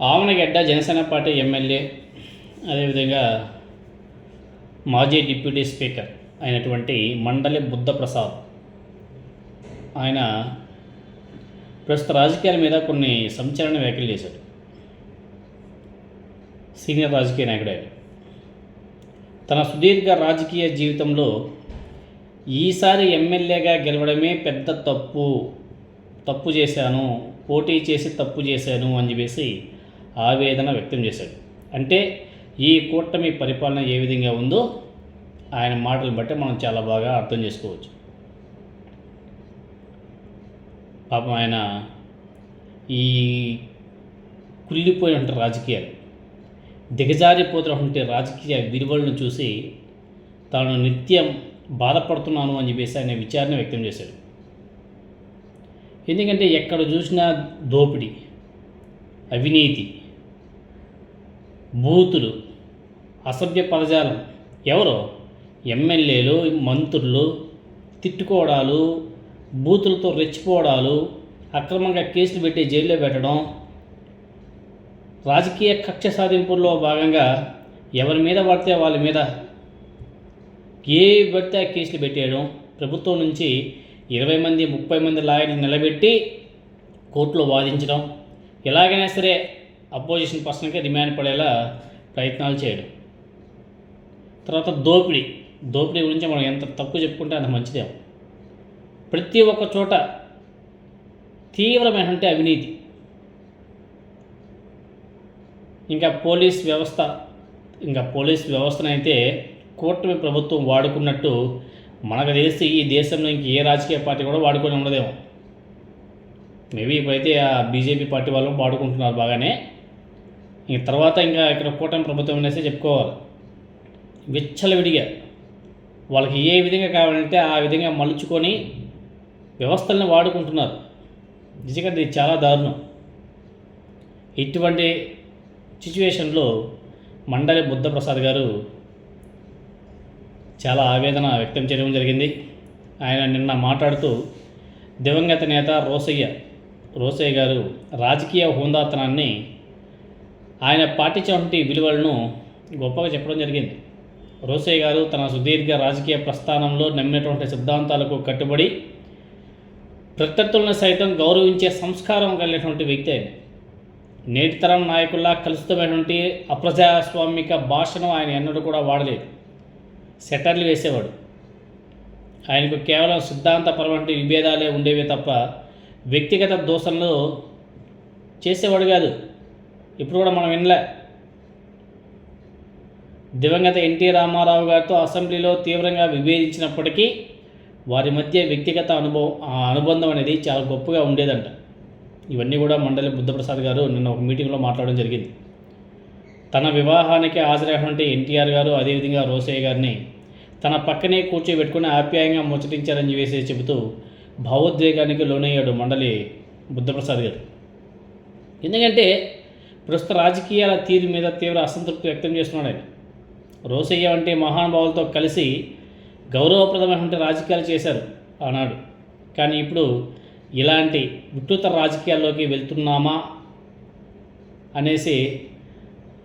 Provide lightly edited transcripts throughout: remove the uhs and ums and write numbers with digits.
ఆమనగడ్డ Janasena party MLA, అదేవిధంగా మాజీ deputy speaker అయినటువంటి మండలి బుద్ధప్రసాద్ ఆయన ప్రస్తుత రాజకీయాల మీద కొన్ని సంచలన వ్యాఖ్యలు చేశాడు. సీనియర్ రాజకీయ నాయకుడు ఆయన తన సుదీర్ఘ రాజకీయ జీవితంలో ఈసారి ఎమ్మెల్యేగా గెలవడమే పెద్ద తప్పు చేశాను, పోటీ చేసి తప్పు చేశాను అని చెప్పేసి ఆవేదన వ్యక్తం చేశాడు. అంటే ఈ కూటమి పరిపాలన ఏ విధంగా ఉందో ఆయన మాటలు బట్టి మనం చాలా బాగా అర్థం చేసుకోవచ్చు. పాపం ఆయన ఈ కుళ్ళిపోయినటువంటి రాజకీయాలు, దిగజారిపోతున్నటువంటి రాజకీయ విలువలను చూసి తాను నిత్యం బాధపడుతున్నాను అని చెప్పేసి ఆయన విచారణ వ్యక్తం చేశాడు. ఎందుకంటే ఎక్కడ చూసినా దోపిడీ, అవినీతి, బూతులు, అసభ్య పదజాలం, ఎవరో ఎమ్మెల్యేలు, మంత్రులు తిట్టుకోవడాలు, బూతులతో రెచ్చిపోవడాలు, అక్రమంగా కేసులు పెట్టి జైల్లో పెట్టడం, రాజకీయ కక్ష సాధింపుల్లో భాగంగా ఎవరి మీద పడితే వాళ్ళ మీద ఏ పడితే ఆ కేసులు పెట్టేయడం, ప్రభుత్వం నుంచి 20 మంది 30 మంది లాయర్లు నిలబెట్టి కోర్టులో వాదించడం, ఎలాగైనా సరే అపోజిషన్ పర్సన్కి రిమాండ్ పడేలా ప్రయత్నాలు చేయడం. తర్వాత దోపిడీ గురించి మనం ఎంత తక్కువ చెప్పుకుంటే అంత మంచిదేమో. ప్రతి ఒక్క చోట తీవ్రమైనటువంటి అవినీతి. ఇంకా పోలీస్ వ్యవస్థనైతే కూటమి ప్రభుత్వం వాడుకున్నట్టు మనకు తెలిసి ఈ దేశంలో ఇంక ఏ రాజకీయ పార్టీ కూడా వాడుకొని ఉండదేమో. మేబీ ఇప్పుడైతే ఆ బీజేపీ పార్టీ వాళ్ళు వాడుకుంటున్నారు బాగానే. ఇంక తర్వాత ఇంకా ఇక్కడ కూటమి ప్రభుత్వం అనేసి చెప్పుకోవాలి. విచ్చలవిడిగా వాళ్ళకి ఏ విధంగా కావాలంటే ఆ విధంగా మలుచుకొని వ్యవస్థలను వాడుకుంటున్నారు. నిజంగా ఇది చాలా దారుణం. ఇటువంటి సిచ్యువేషన్లో మండలి బుద్ధప్రసాద్ గారు చాలా ఆవేదన వ్యక్తం చేయడం జరిగింది. ఆయన నిన్న మాట్లాడుతూ దివంగత నేత రోసయ్య గారు రాజకీయ హోందాతనాన్ని, ఆయన పాటించినటువంటి విలువలను గొప్పగా చెప్పడం జరిగింది. రోసయ్య గారు తన సుదీర్ఘ రాజకీయ ప్రస్థానంలో నమ్మినటువంటి సిద్ధాంతాలకు కట్టుబడి ప్రత్యర్థులను సైతం గౌరవించే సంస్కారం కలిగినటువంటి వ్యక్తి ఆయన. నేటి తరం నాయకుల్లా కలుషితమైనటువంటి అప్రజాస్వామిక భాషను ఆయన ఎన్నడూ కూడా వాడలేదు. సెటర్లు వేసేవాడు. ఆయనకు కేవలం సిద్ధాంతపరమైన విభేదాలే ఉండేవే తప్ప వ్యక్తిగత దోషంలో చేసేవాడు కాదు. ఇప్పుడు కూడా మనం వినలే. దివంగత ఎన్టీ రామారావు గారితో అసెంబ్లీలో తీవ్రంగా విభేదించినప్పటికీ వారి మధ్య వ్యక్తిగత అనుబంధం అనేది చాలా గొప్పగా ఉండేదంట. ఇవన్నీ కూడా మండలి బుద్ధప్రసాద్ గారు నిన్న ఒక మీటింగ్లో మాట్లాడడం జరిగింది. తన వివాహానికి హాజరైనటువంటి ఎన్టీఆర్ గారు, అదేవిధంగా రోసయ్య గారిని తన పక్కనే కూర్చోబెట్టుకుని ఆప్యాయంగా ముచ్చటించారని చెప్పేసి చెబుతూ భావోద్వేగానికి లోనయ్యాడు మండలి బుద్ధప్రసాద్ గారు. ఎందుకంటే ప్రస్తుత రాజకీయాల తీరు మీద తీవ్ర అసంతృప్తి వ్యక్తం చేస్తున్నాడు ఆయన. రోసయ్య వంటి మహానుభావులతో కలిసి గౌరవప్రదమైనటువంటి రాజకీయాలు చేశారు ఆనాడు. కానీ ఇప్పుడు ఇలాంటి వికృత రాజకీయాల్లోకి వెళ్తున్నామా అనేసి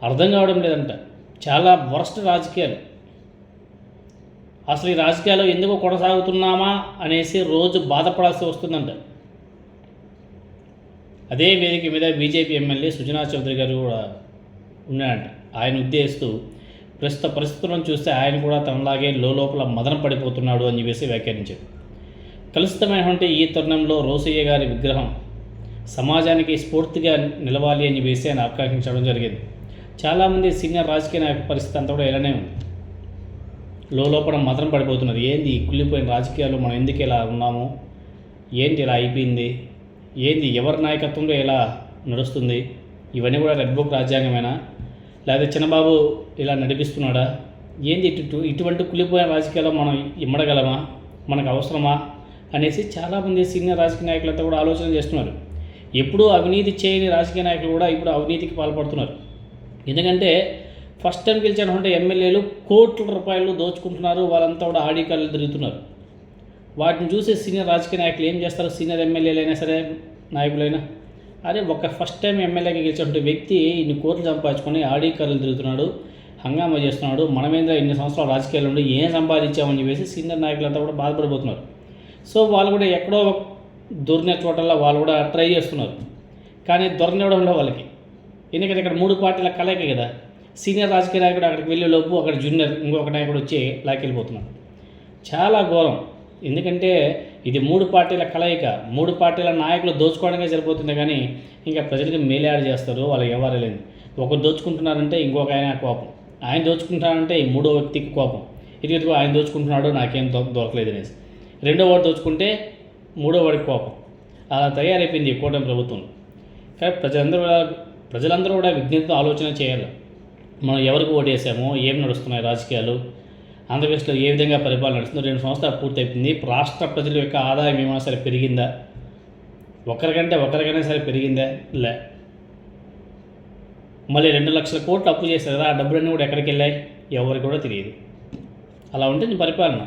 అర్థం కావడం లేదంట. చాలా వరస్ట్ రాజకీయాలు. అసలు ఈ రాజకీయాలు ఎందుకు కొనసాగుతున్నామా అనేసి రోజు బాధపడాల్సి వస్తుందంట. అదే వేదిక మీద బీజేపీ ఎమ్మెల్యే సుజనా చౌదరి గారు కూడా ఉన్నాడంట. ఆయన ఉద్దేశిస్తూ ప్రస్తుత పరిస్థితులను చూస్తే ఆయన కూడా తనలాగే లోపల మదన పడిపోతున్నాడు అని చెప్పేసి వ్యాఖ్యానించాడు. కలుషితమైనటువంటి ఈ తరుణంలో రోసయ్య గారి విగ్రహం సమాజానికి స్ఫూర్తిగా నిలవాలి అని చెప్పేసి ఆయన ఆకాంక్షించడం జరిగింది. చాలామంది సీనియర్ రాజకీయ నాయకుల పరిస్థితి అంతా కూడా ఇలానే ఉంది. లోపల మదన పడిపోతున్నారు. ఏంది కుళ్ళిపోయిన రాజకీయాలు, మనం ఎందుకు ఇలా ఉన్నాము, ఏంటి ఇలా అయిపోయింది, ఏంది ఎవరి నాయకత్వంలో ఎలా నడుస్తుంది, ఇవన్నీ కూడా రెడ్ బుక్ రాజ్యాంగమేనా, లేదా చిన్నబాబు ఇలా నడిపిస్తున్నాడా, ఏంది ఇటువంటి కుళ్ళిపోయిన రాజకీయాల్లో మనం ఇమ్మడగలమా, మనకు అవసరమా అనేసి చాలామంది సీనియర్ రాజకీయ నాయకులంతా కూడా ఆలోచన చేస్తున్నారు. ఎప్పుడూ అవినీతి చేయని రాజకీయ నాయకులు కూడా ఇప్పుడు అవినీతికి పాల్పడుతున్నారు. ఎందుకంటే ఫస్ట్ టైం గెలిచినటువంటి ఎమ్మెల్యేలు కోట్ల రూపాయలు దోచుకుంటున్నారు. వాళ్ళంతా కూడా ఆడి కళ్ళు తిరుగుతున్నారు. వాటిని చూసి సీనియర్ రాజకీయ నాయకులు ఏం చేస్తారు? సీనియర్ ఎమ్మెల్యేలైనా సరే నాయకులైనా అరే ఒక ఫస్ట్ టైం ఎమ్మెల్యేగా గెలిచినటువంటి వ్యక్తి ఇన్ని కోట్లు సంపాదించుకొని ఆడి కార్లు తిరుగుతున్నాడు, హంగామా చేస్తున్నాడు, మనమేంద్ర ఇన్ని సంవత్సరాలు రాజకీయాలు ఉండి ఏం సంపాదించామని చెప్పేసి సీనియర్ నాయకులంతా కూడా బాధపడిపోతున్నారు. సో వాళ్ళు కూడా ఎక్కడో దొరికిన చోటల్లో వాళ్ళు కూడా ట్రై చేస్తున్నారు. కానీ దొరకనివ్వడంలో వాళ్ళకి, ఎందుకంటే ఇక్కడ 3 పార్టీల కలయిక కదా. సీనియర్ రాజకీయ నాయకుడు అక్కడికి వెళ్ళే లోపు అక్కడ జూనియర్ ఇంకొక నాయకుడు వచ్చి లాకెళ్ళిపోతున్నాడు. చాలా ఘోరం. ఎందుకంటే ఇది 3 పార్టీల కలయిక, 3 పార్టీల నాయకులు దోచుకోవడమే సరిపోతుంది. కానీ ఇంకా ప్రజలకి మేలేడు చేస్తారు, వాళ్ళకి ఎవరు లేదు. ఒకరు దోచుకుంటున్నారంటే ఇంకొక ఆయన కోపం, ఆయన దోచుకుంటున్నారంటే ఈ 3వ వ్యక్తికి కోపం, ఇదిగో ఆయన దోచుకుంటున్నాడు నాకేం దొరకలేదు అనేసి. 2వ వాడు దోచుకుంటే 3వ వాడికి కోపం. అలా తయారైపోయింది ఈ కూటమి ప్రభుత్వం. కానీ ప్రజలందరూ కూడా విజ్ఞతతో ఆలోచన చేయాలి. మనం ఎవరికి ఓటేసామో, ఏం నడుస్తున్నాయి రాజకీయాలు, ఆంధ్రప్రదేశ్లో ఏ విధంగా పరిపాలన నడుస్తుందో. 2 సంవత్సరాలు పూర్తయిపోయింది. రాష్ట్ర ప్రజల యొక్క ఆదాయం ఏమైనా సరే పెరిగిందా? ఒకరికైనా సరే పెరిగిందా? లే. మళ్ళీ 2 లక్షల కోట్లు అప్పు చేశారు కదా, ఆ డబ్బులన్నీ కూడా ఎక్కడికి వెళ్ళాయి? ఎవరికి కూడా తెలియదు. అలా ఉంటుంది పరిపాలన.